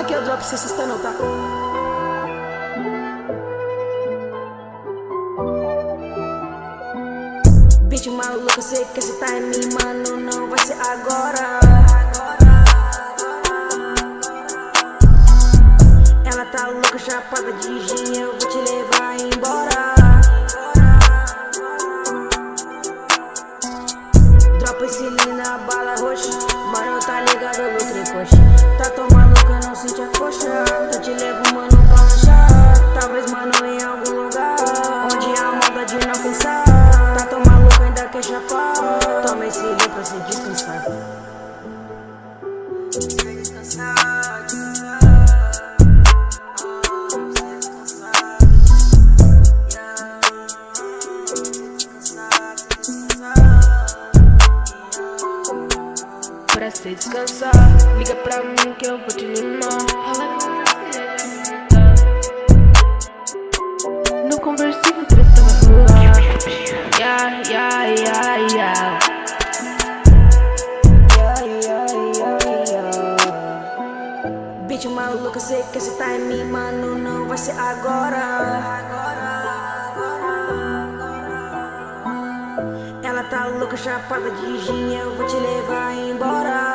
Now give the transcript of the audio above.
Aqui é o drop, se assusta não, tá? Beat maluco, sei que esse time, mano, não vai ser agora. Ela tá louca, chapada de gin, eu vou te levar embora. Dropa esse na bala roxa, mano, tá ligado, eu lucrei coxa. Tá tão maluca, não sente a coxa. Eu te levo, mano, pra lanchar. Talvez, mano, em algum lugar onde há maldade de não pensar. Tá tão maluca, ainda quer chapar. Toma esse livro pra se descansar. Pra se descansar, liga pra mim que eu vou te limar. No conversível treta vai rolar. Yeah, yeah, yeah, yeah. Beat maluco, sei que esse time, mano, não vai ser agora. Ela tá louca, chapada de gin, eu vou te levar embora.